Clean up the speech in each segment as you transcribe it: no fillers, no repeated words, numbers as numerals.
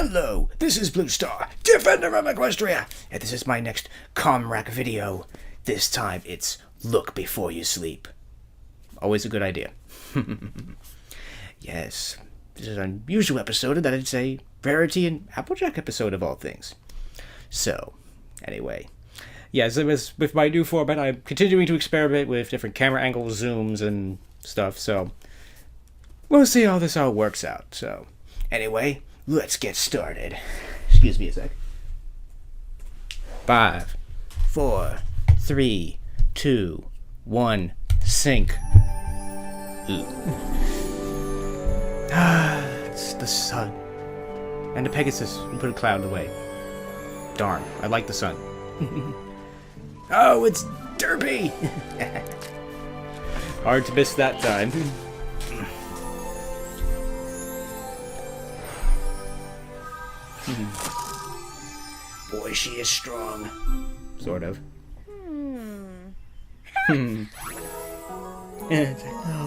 Hello, this is Blue Star, Defender of Equestria, and this is my next Comrack video. This time it's Look Before You Sleep. Always a good idea. Yes, this is an unusual episode that I'd say Rarity and Applejack episode of all things. So, anyway. Yes, with my new format, I'm continuing to experiment with different camera angles, zooms, and stuff, so we'll see how this all works out. So, anyway, let's get started. Excuse me a sec. 5, 4, 3, 2, 1, sync. It's the sun. And the Pegasus, and put a cloud away. Darn, I like the sun. Oh, it's Derpy! Hard to miss that time. Boy, she is strong. Sort of. Oh,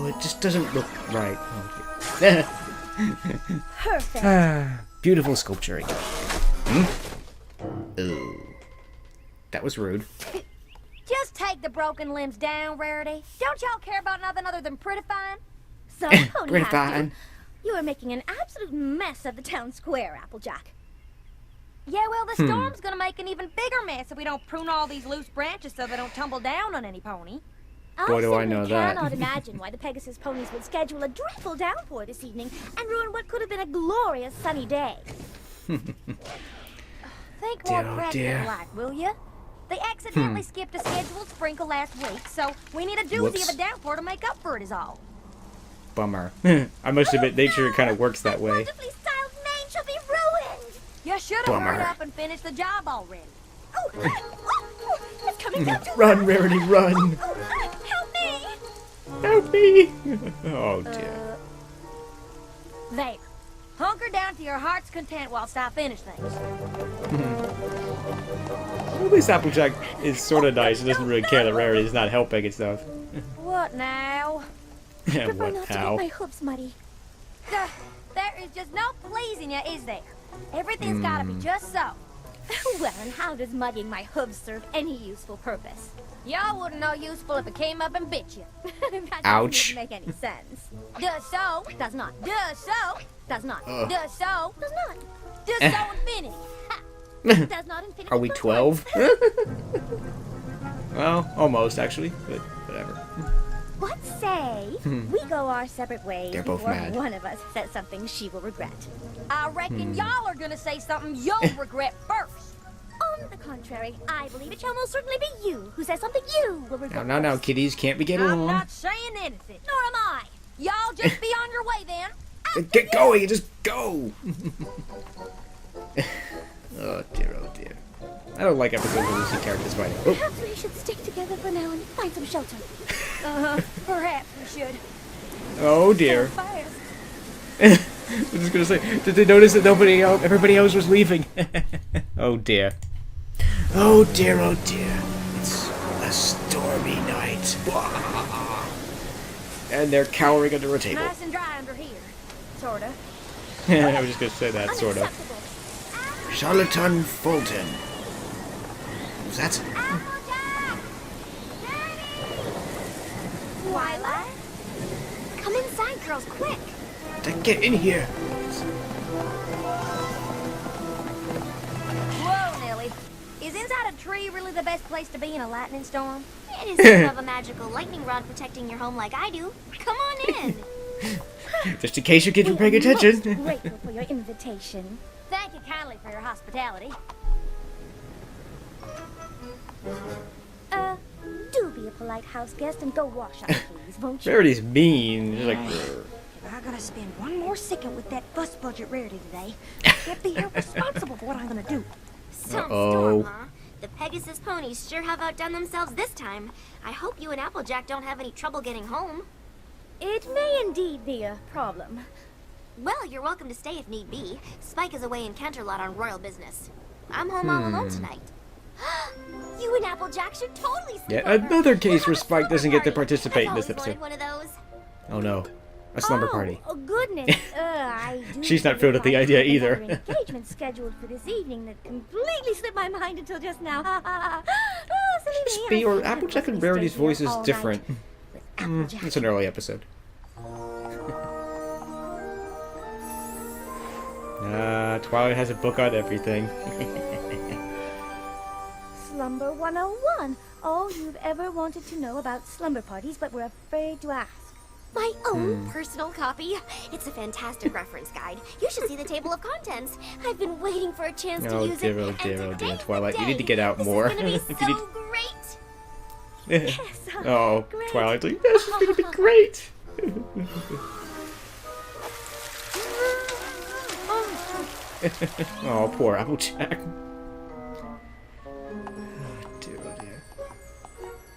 it just doesn't look right. Oh, Perfect. Beautiful sculpturing. Ooh. That was rude. Just take the broken limbs down, Rarity. Don't y'all care about nothing other than pretty fine? So, Pony Pretty fine. you are making an absolute mess of the town square, Applejack. Yeah, well, the storm's gonna make an even bigger mess if we don't prune all these loose branches so they don't tumble down on any pony. Boy, do I know that. I cannot imagine why the Pegasus ponies would schedule a dreadful downpour this evening and ruin what could have been a glorious sunny day. Think more practical like, will you? They accidentally skipped a scheduled sprinkle last week, so we need a doozy of a downpour to make up for it is all. Bummer. I must admit, nature kind of works that way. Wonderfully styled mane shall be ruined! You should have hurried up and finished the job already. Oh, it's coming down to Run, Rarity, run! help me! Help me! Oh, dear. There. Hunker down to your heart's content whilst I finish things. At least Applejack is sort of nice. He doesn't really care that Rarity is not helping and stuff. What now? Yeah, Prefer what not to now? get my hooves muddy. There is just no pleasing you, is there? Everything's gotta be just so. Well, and how does muddying my hooves serve any useful purpose? Y'all wouldn't know useful if it came up and bit you. That Ouch. doesn't make any sense. Does so, does not. Does so, does not. Does so, does not. Does so infinity. Ha. Does not infinity. Are we plus 12? Well, almost, actually. But whatever. What say we go our separate ways They're both before mad. one of us says something she will regret? I reckon y'all are gonna say something you'll regret first. On the contrary, I believe it shall most certainly be you who says something you will regret Now, first. kiddies, can't we get I'm along? not saying anything. Nor am I. Y'all just be on your way then. Get going, just go! Oh dear, oh dear. I don't like episodes where we see characters fighting. Oh. Perhaps we should stick together for now and find some shelter. Perhaps we should. Oh dear. Fires. I'm just gonna say, did they notice that everybody else was leaving? Oh dear. Oh dear, oh dear. It's a stormy night. And they're cowering under a table. Nice and dry under here. Sorta. I was just gonna say that, sort of. Unacceptable. Charlatan Fulton. Who's that? Twilight? Come inside, girls, quick! Get in here. Whoa, Nelly. Is inside a tree really the best place to be in a lightning storm? It is you have a magical lightning rod protecting your home like I do. Come on in. Just in case you kids were paying attention. Most grateful for your invitation. Thank you kindly for your hospitality. Do be a polite house guest and go wash up, please, won't you? Rarity's mean. She's like, If I gotta spend one more second with that bus budget Rarity today, I can't be here responsible for what I'm gonna do. Some Uh-oh. storm, huh? The Pegasus ponies sure have outdone themselves this time. I hope you and Applejack don't have any trouble getting home. It may indeed be a problem. Well, you're welcome to stay if need be. Spike is away in Canterlot on royal business. I'm home all alone tonight. You and Applejack should totally sleep yeah, over. another case We'll where have a Spike doesn't get to slumber party. participate in I've this always episode. wanted one of those. Oh no. A slumber party. Oh, goodness. I do She's not thrilled at the idea either. An engagement scheduled for this evening that completely slipped my mind until just now. Silly me. Or Applejack and Rarity's voice is All different. night with Applejack. It's an early episode. Twilight has a book on everything. Slumber 101. All you've ever wanted to know about slumber parties but were afraid to ask. My own personal copy. It's a fantastic reference guide. You should see the table of contents. I've been waiting for a chance to use it. Oh dear, and today's Twilight. the You need to day. get out This more. Is gonna be If so you need- great. Yes, Oh, great. Twilight's like, this is gonna be great. Oh, poor Applejack. Oh dear.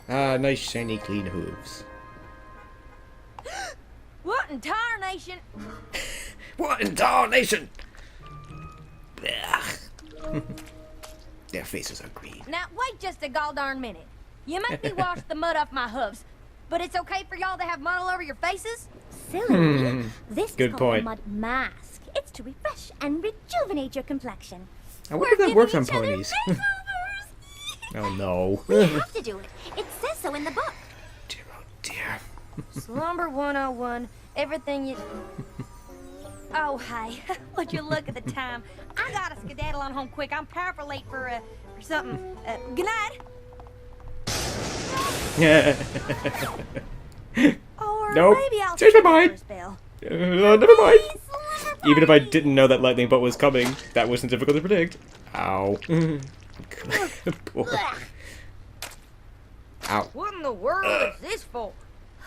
Ah, nice shiny clean hooves. What in tarnation? What in tarnation? Blech. Their faces are green. Now, wait just a gall-darn minute. You make me wash the mud off my hooves, but it's okay for y'all to have mud all over your faces? Silly. This Good is called point. a mud mask. It's to refresh and rejuvenate your complexion. I wonder if that works on Giving ponies. each other makeovers. Oh no. We have to do it. It says so in the book. Dear, oh dear. Slumber 101, everything you... Oh, hey, would you look at the time? I gotta skedaddle on home quick. I'm powerful late for something. Good night. Or Nope. maybe I'll Change my skip the mind. first bell. Never mind. Even if I didn't know that lightning bolt was coming, that wasn't difficult to predict. Ow. Poor. Ow. What in the world is this for?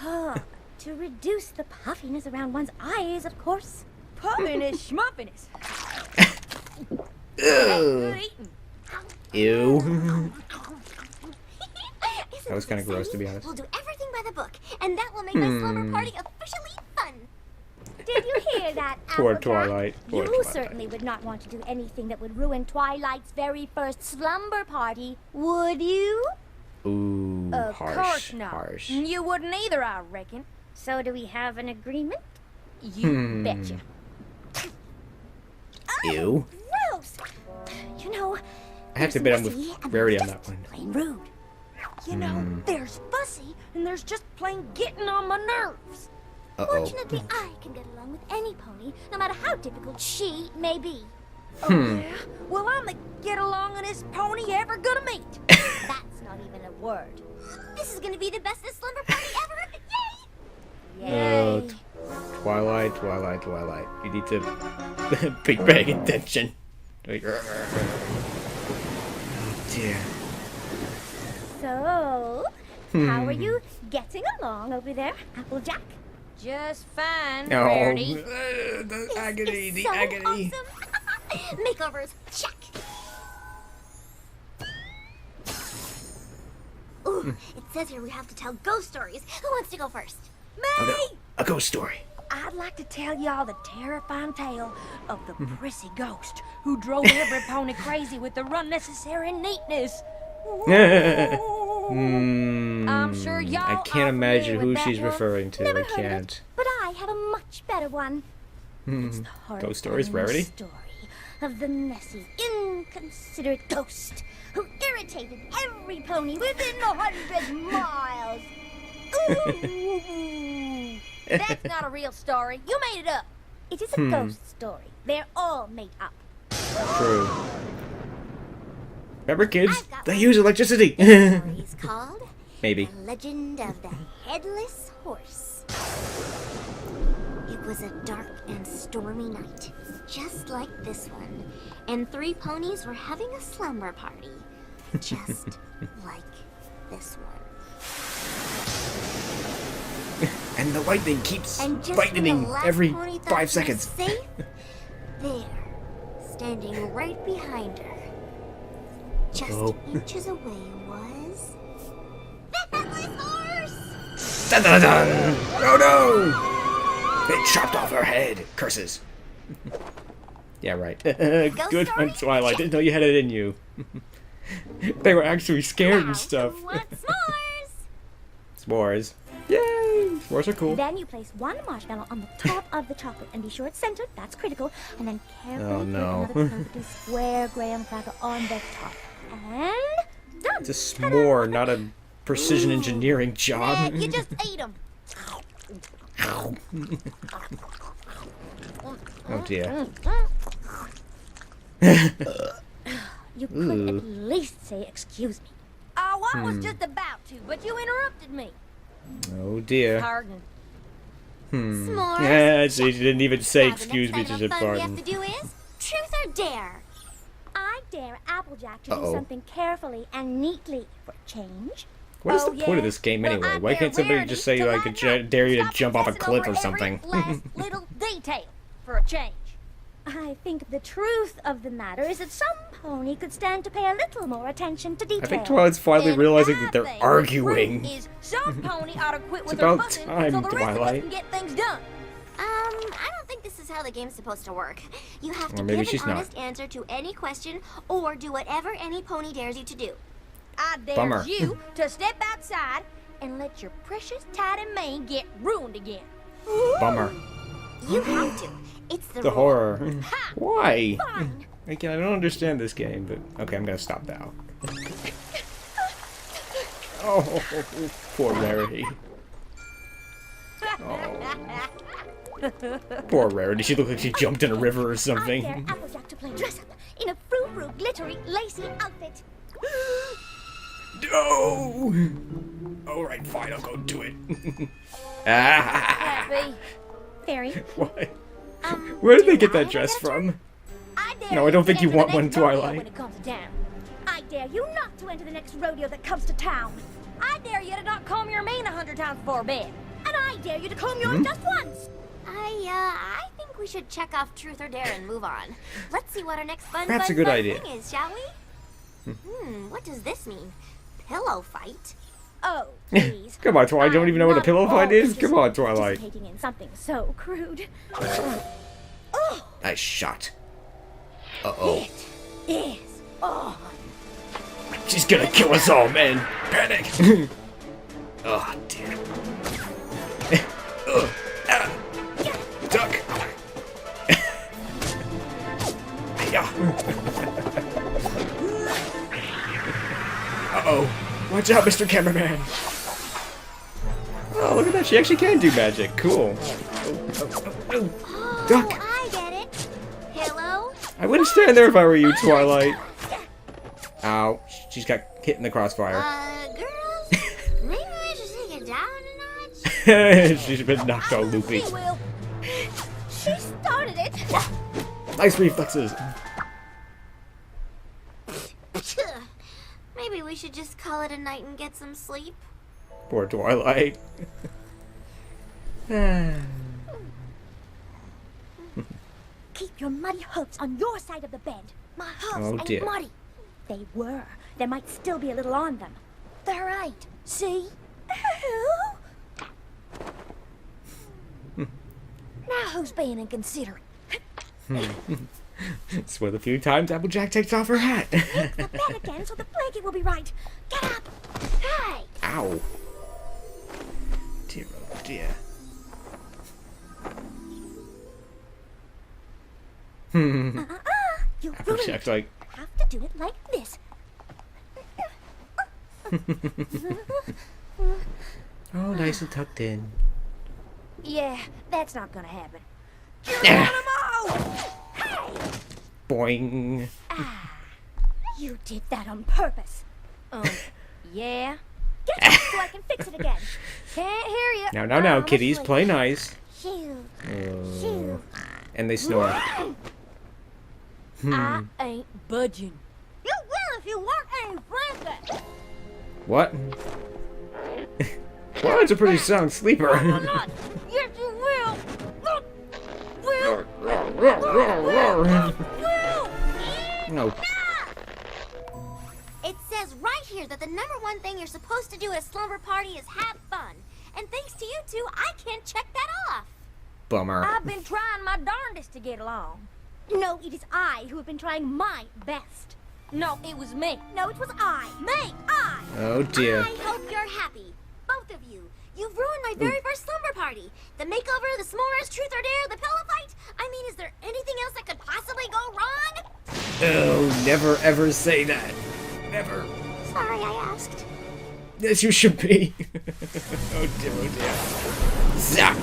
To reduce the puffiness around one's eyes, of course. Puffiness, schmuffiness. Good eating. Ew. Isn't That was kinda this gross, to be exciting? honest. We'll do everything by the book, and that will make my slumber party officially fun. Did you hear that, Poor Applejack? Twilight. Poor You Twilight. certainly would not want to do anything that would ruin Twilight's very first slumber party, would you? Ooh, Of harsh. course not. Harsh. You wouldn't either, I reckon. So do we have an agreement? You betcha. Ew. Gross! You know, I have to there's admit I'm fussy with and Rarity there's on that just one. plain rude. You know, there's fussy and there's just plain getting on my nerves. Uh-oh. Fortunately, I can get along with any pony, no matter how difficult she may be. Oh, yeah? Well, I'm the get-alongest pony you ever gonna meet. That's not even a word. This is gonna be the bestest slumber party ever! Yay! Oh, Yay. Twilight. You need to be paying attention. Oh dear. So, how are you getting along over there, Applejack? Just fine, Oh, Rarity. the agony, It's the so agony. awesome! Makeovers, check! Ooh, it says here we have to tell ghost stories. Who wants to go first? Me! Oh, no. A ghost story. I'd like to tell y'all the terrifying tale of the prissy ghost who drove every pony crazy with their unnecessary neatness. I'm sure y'all I are can't imagine familiar who with that she's one. referring to. Never I heard of it, can't. but I have a much better one. It's the Ghost stories, horrifying Rarity? story of the messy, inconsiderate ghost who irritated every pony within 100 miles. Ooh. That's not a real story. You made it up. It is a ghost story. They're all made up. True. Remember, kids? I've got They one. use electricity. The story's called Maybe. The Legend of the Headless Horse. It was a dark and stormy night, just like this one, and 3 ponies were having a slumber party, just like this one. And the lightning keeps And just when the lightening last every pony thought 5 she was seconds. safe, there, standing right behind her, just Oh. inches away, was the Headless Horse. Dun, dun, dun. Oh no! They chopped off her head. Curses. Yeah, right. Good one, Twilight. Didn't know you had it in you. They were actually scared Now, and stuff. who wants s'mores? S'mores. Yay! S'mores are cool. Then you place one marshmallow on the top of the chocolate and be sure it's centered. That's critical. And then carefully Oh, no. put another perfectly square graham cracker on the top. And done. It's a s'more, not a precision engineering job. You just ate them. Oh dear. You could at least say excuse me. Oh, I was just about to, but you interrupted me. Oh dear. Pardon. S'mores. Yeah, so you didn't even say Now, excuse the me, next just item said of fun we have pardon. to do is truth or dare. I dare Applejack to Uh-oh. do something carefully and neatly for a change. What is Oh, the point of yeah? this game Well, anyway? I Why dare can't somebody Rarity just say, to like, line up. dare you to Stop jump off a obsessing cliff over or something? every last little detail for a change. I think the truth of the matter is that some pony could stand to pay a little more attention to detail. I think Twilight's finally And realizing I that they're think the arguing. truth is some pony ought to quit with It's their about fussing time, so the rest of us Twilight. can get things done. I don't think this is how the game's supposed to work. You have to Or maybe give she's an not. honest answer to any question or do whatever any pony dares you to do. I dare Bummer. you to step outside and let your precious tidy mane get ruined again. Bummer. You have to. It's the The rule. horror. Ha! Why? Fine. Again, I don't understand this game, but okay, I'm gonna stop now. Oh, poor Rarity. Oh. Poor Rarity. She looked like she jumped in a river or I dare something. Applejack to play dress up in a frou-frou, glittery, lacy outfit. No! Alright, fine, I'll go do it. Ah! Happy. Fairy. What? Where did they get that I dress have a from? I dare No, I you don't to think you enter the want one, next rodeo Twilight. when it comes to town. I dare you not to enter the next rodeo that comes to town. I dare you to not comb your mane 100 times before bed. And I dare you to comb yours just once. I think we should check off truth or dare and move on. Let's see what our next fun That's a good idea. thing is, shall we? What does this mean? Pillow fight? Oh, please. Come on, Twilight, you don't even know what a I'm pillow not fight is? interested Come on, in Twilight. participating in something so crude. Nice shot. Uh-oh. It is on. She's gonna kill us all, man. Panic. Oh, dear. Duck. Yeah. Uh-oh. Watch out, Mr. Cameraman. Oh, look at that. She actually can do magic. Cool. Oh, Duck. I get it. Pillow? I wouldn't stand there if I were you, Twilight. Ow. She's got hit in the crossfire. Girls? Maybe we should take it down a notch? She's been knocked all loopy. She will. She started it. Wow. Nice reflexes. Maybe we should just call it a night and get some sleep. Poor Twilight. Keep your muddy hooves on your side of the bed. My hooves Oh, ain't dear. muddy. They were. There might still be a little on them. They're right. See? Now who's being inconsiderate? It's one of the few times Applejack takes off her hat. Take the bed again so the blanket will be right. Get up. Hey. Ow. Dear, oh dear. You ruined Applejack's it. like, Have to do it like this. oh, nice and tucked in. Yeah, that's not gonna happen. Boing. You did that on purpose. Yeah? Get up so I can fix it again. Can't hear you. Now, kitties, play nice. Shoo. Oh. And they snore. I ain't budging. You will if you want any blanket. What? Well, it's a pretty sound sleeper. Will not. Yes, you will. Will. Will. No. It says right here that the #1 thing you're supposed to do at a slumber party is have fun. And thanks to you two, I can't check that off. Bummer. I've been trying my darndest to get along. No, it is I who have been trying my best. No, it was me. No, it was I. Me. I. Oh dear. I hope you're happy. Both of you. You've ruined my very first slumber party. The makeover, the s'mores, truth or dare, the pillow fight. I mean, is there anything else that could possibly go wrong? Oh, never ever say that. Never. Sorry, I asked. Yes, you should be. Oh dear, oh dear. Zap!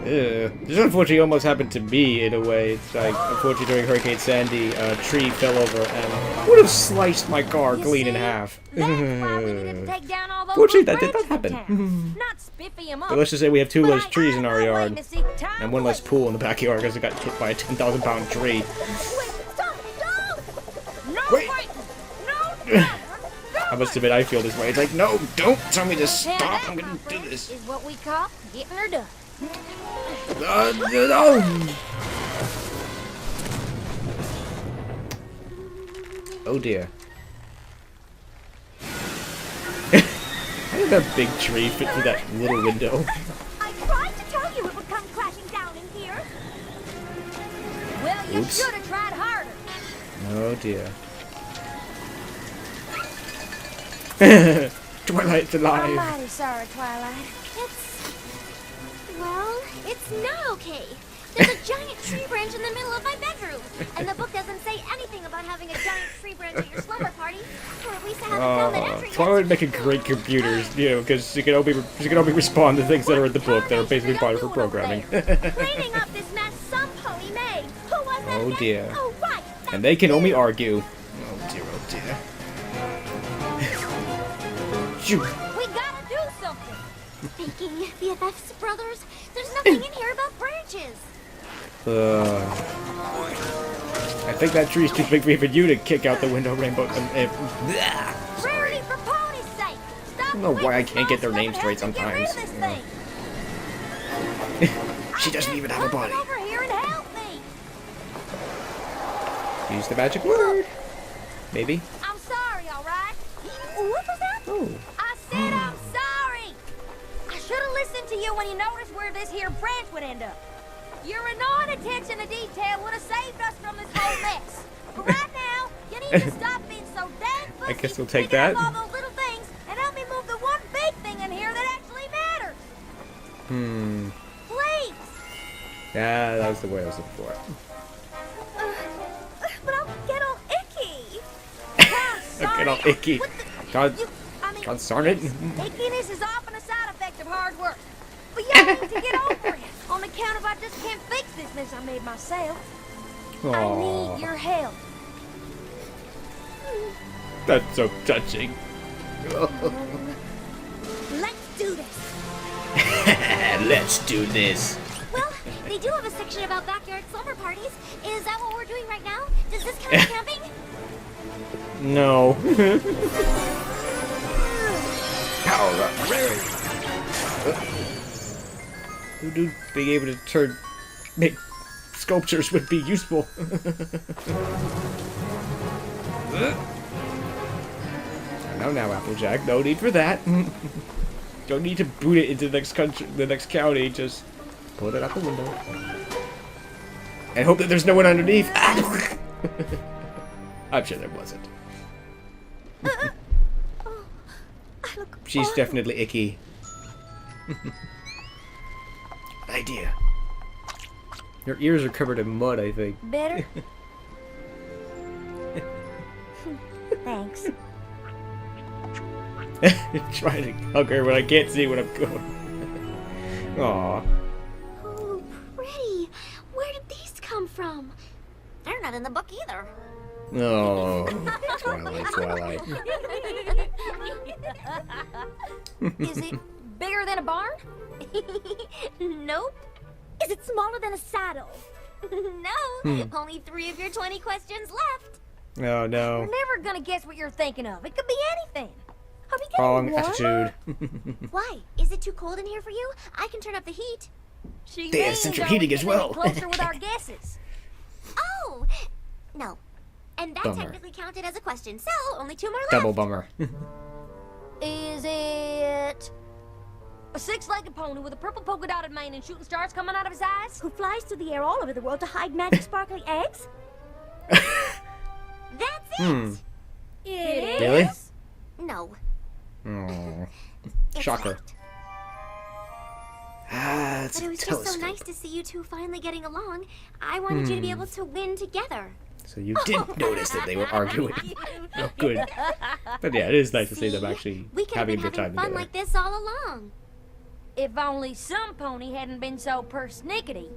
This unfortunately almost happened to me in a way. It's like, unfortunately during Hurricane Sandy, a tree fell over and would have sliced my car clean in half. That's why we needed to take down all those Fortunately, loose that did not branches happen. from town. Not spiffy 'em up. But let's just say we have 2 But less trees in our I'm not yard, waiting to see time and 1 less wait. pool in the backyard because it got hit by a 10,000-pound tree. Wait, stop! Don't! No Wait. fighting! No! No! I must admit, I feel this way. It's like, no, don't tell me to Now stop. that, I'm my gonna do friends, this. is what we call getting her done. No. Oh dear. How did that big tree fit through that little window? I tried to tell you it would come crashing down in here. Well, you Oops. should have tried harder. Oh dear. Twilight's I'm alive. mighty sorry, Twilight. It's not okay. There's a giant tree branch in the middle of my bedroom. And the book doesn't say anything about having a giant tree branch at your slumber party. Or at least I haven't found that entry yet. Twilight making great computers, you know, because she can only respond to things that are in the book that are basically part of her programming. Cleaning up this mess some pony made. Who was that Oh, again? dear. Oh, right. And they can only argue. Oh dear, oh dear. Shoot. We gotta do something. Thinking BFFs, brothers, there's nothing in here about branches. I think that tree's too big for even you to kick out the window, Rainbow. Rarity for pony's sake. Stop I don't know why I can't get their names names right sometimes. She doesn't even have a body. Over here and help me. Use the magic word. Maybe. I'm sorry, all right? What was that? Oh. I said I'm sorry. I should have listened to you when you noticed where this here branch would end up. Your annoying attention to detail would have saved us from this whole mess. But right now, you need to stop being so dang pussy. I guess we'll take picking up that. all those little things and help me move the one big thing in here that actually matters. Please. Yeah, that was the way I was looking for it. But I'll get all icky. I'll get all icky. God, God darn it. Ickiness is often a side effect of hard work. But you need to get over it. On account of I just can't fix this mess I made myself. I Aww, need your help. that's so touching. Let's do this. Let's do this. Well, they do have a section about backyard slumber parties. Is that what we're doing right now? Does this count as camping? No. Power up, Rarity. Who knew being able to make sculptures would be useful? Now, Applejack. No need for that. Don't need to boot it into the next country, the next county. Just pull it out the window and hope that there's no one underneath. I'm sure there wasn't. I look She's awful. definitely icky. Idea. Your ears are covered in mud, I think. Better? Thanks. Trying to hug her when I can't see what I'm going. Aww. Oh, pretty. Where did these come from? They're not in the book either. Oh. Twilight. Is it bigger than a barn? Nope. Is it smaller than a saddle? No. Only 3 of your 20 questions left. Oh We're no. never gonna guess what you're thinking of. It could be anything. Are we getting Wrong warmer? attitude. Why? Is it too cold in here for you? I can turn up the heat. She They have means central are we heating as getting well. any closer with our guesses. Oh! No. And that Bummer. technically counted as a question, so only 2 more left. Double bummer. Is it a 6-legged pony with a purple polka dotted mane and shooting stars coming out of his eyes? Who flies through the air all over the world to hide magic sparkly eggs? That's it! It Really? is? No. Oh. Shocker. that? Ah, it's But it a was just telescope. so nice to see you two finally getting along. I wanted you to be able to win together. So you did notice that they were arguing. Oh, good. But yeah, it is nice to see them actually We could have having a been good having time fun together. like this all along. If only some pony hadn't been so persnickety.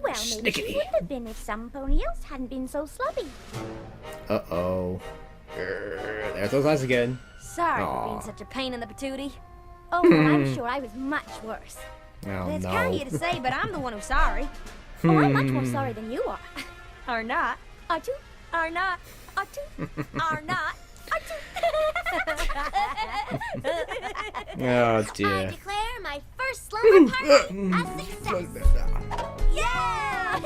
Well, maybe Snickety. she would have been if some pony else hadn't been so slubby. Uh-oh. There's those eyes again. Sorry for Aw. being such a pain in the patootie. Oh, well, I'm sure I was much worse. Oh, It's no. kind of you to say, but I'm the one who's sorry. Oh, I'm much more sorry than you are. Or not. Are you? Are not. Are two. Are not. Are Oh, I dear. declare my first slumber party a success. Yeah!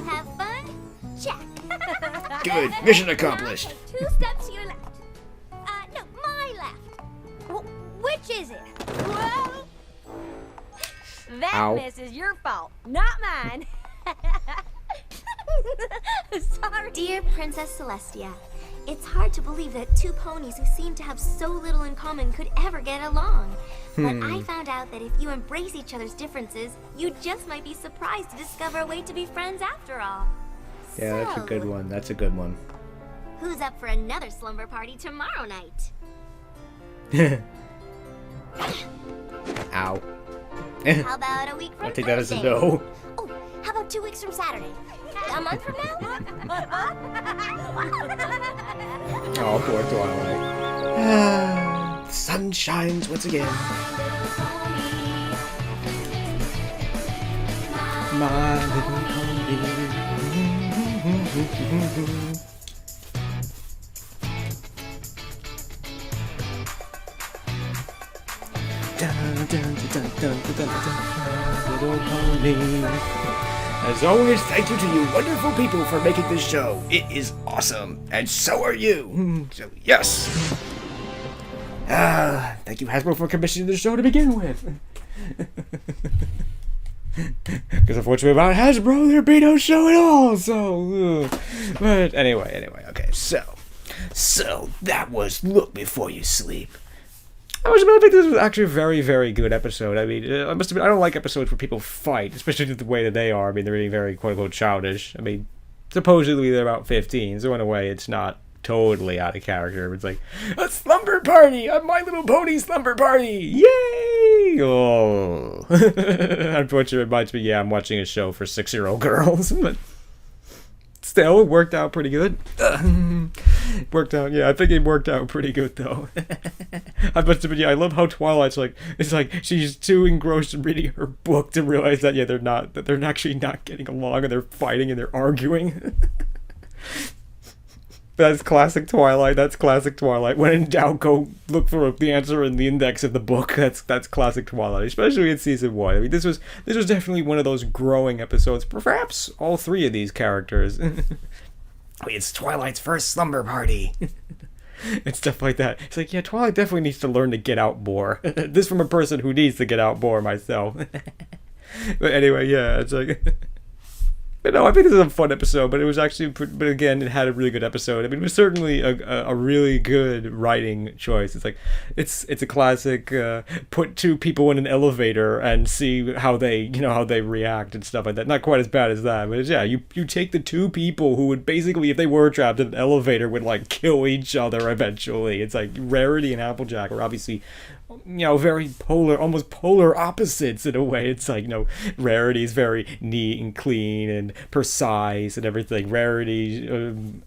Have fun? Check. Good. Mission accomplished. 2 steps to your left. No, my left. Which is it? Whoa! That Ow. mess is your fault, not mine. Sorry. Dear Princess Celestia, it's hard to believe that 2 ponies who seem to have so little in common could ever get along. But I found out that if you embrace each other's differences, you just might be surprised to discover a way to be friends after all. Yeah, that's a good So, one. That's a good one. Who's up for another slumber party tomorrow night? Ow. How about a week from I take that as a Thursday? no. Oh, how about 2 weeks from Saturday? A month from now? Oh, poor Twilight. The sun shines once again. My little pony. Dun, dun, dun, dun, dun, dun, dun, little pony. As always, thank you to you wonderful people for making this show. It is awesome, and so are you. So, yes. Thank you, Hasbro, for commissioning the show to begin with. Because unfortunately, without Hasbro, there'd be no show at all. So, but anyway, okay. So that was Look Before You Sleep. I think this was actually a very, very good episode. I mean, I must admit, I don't like episodes where people fight, especially the way that they are. I mean, they're being very, quote-unquote, childish. I mean, supposedly they're about 15, so in a way, it's not totally out of character. It's like, a slumber party! A My Little Pony slumber party! Yay! Oh. Unfortunately, it reminds me, I'm watching a show for 6-year-old girls, but still, it worked out pretty good. I think it worked out pretty good, though. I must admit, I love how Twilight's it's like she's too engrossed in reading her book to realize that, they're actually not getting along and they're fighting and they're arguing. That's classic Twilight. When in doubt, go look for the answer in the index of the book. That's classic Twilight, especially in season 1. I mean, this was definitely one of those growing episodes. Perhaps all 3 of these characters. It's Twilight's first slumber party. And stuff like that. It's like, yeah, Twilight definitely needs to learn to get out more. This from a person who needs to get out more myself. But anyway, yeah, it's like... No, I think this is a fun episode, but it was actually, but again, it had a really good episode. I mean, it was certainly a really good writing choice. It's like, it's a classic, put 2 people in an elevator and see how they react and stuff like that. Not quite as bad as that, but you take the 2 people who would basically, if they were trapped in an elevator, would kill each other eventually. It's like Rarity and Applejack are obviously, very polar, almost polar opposites in a way. It's like, Rarity's very neat and clean and precise and everything. Rarity, I'm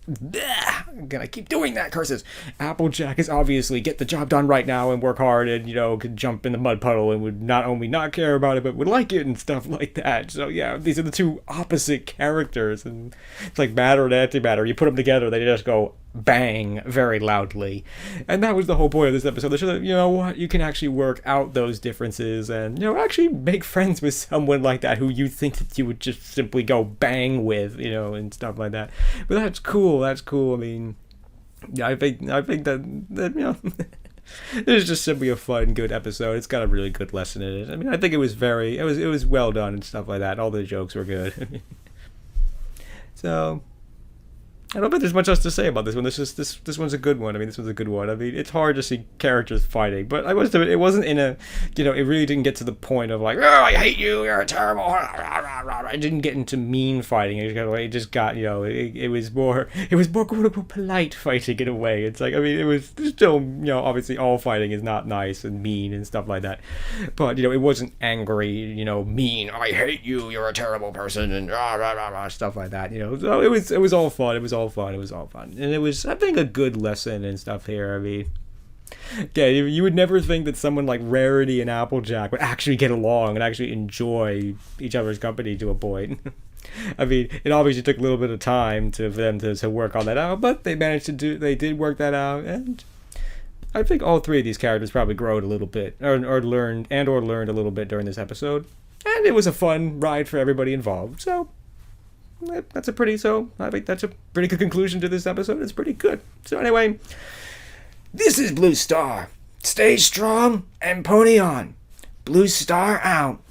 gonna keep doing that, curses. Applejack is obviously get the job done right now and work hard and, could jump in the mud puddle and would not only not care about it, but would like it and stuff like that. So, yeah, these are the 2 opposite characters, and it's like matter and antimatter. You put them together, they just go bang very loudly. And that was the whole point of this episode. They showed that, you can actually work out those differences and, actually make friends with someone like that who you think that you would just simply go bang with, and stuff like that. But that's cool. I mean, yeah, I think that it was just simply a fun, good episode. It's got a really good lesson in it. I mean, I think it was well done and stuff like that. All the jokes were good. So, I don't think there's much else to say about this one. This one's a good one. I mean, this one's a good one. I mean, it's hard to see characters fighting, but it wasn't in a, it really didn't get to the point of like, oh, I hate you, you're terrible. It didn't get into mean fighting. It just got, it was more quote unquote polite fighting in a way. It's like, I mean, it was still, obviously all fighting is not nice and mean and stuff like that, but it wasn't angry, mean. I hate you, you're a terrible person, and stuff like that. So it was all fun. It was all fun, and it was, I think, a good lesson and stuff here. I mean, yeah, you would never think that someone like Rarity and Applejack would actually get along and actually enjoy each other's company to a point. I mean, it obviously took a little bit of time for them to work all that out, but they did work that out, and I think all three of these characters probably growed a little bit, or learned a little bit during this episode, and it was a fun ride for everybody involved. So I think that's a pretty good conclusion to this episode. It's pretty good. So anyway, this is Blue Star. Stay strong and pony on. Blue Star out.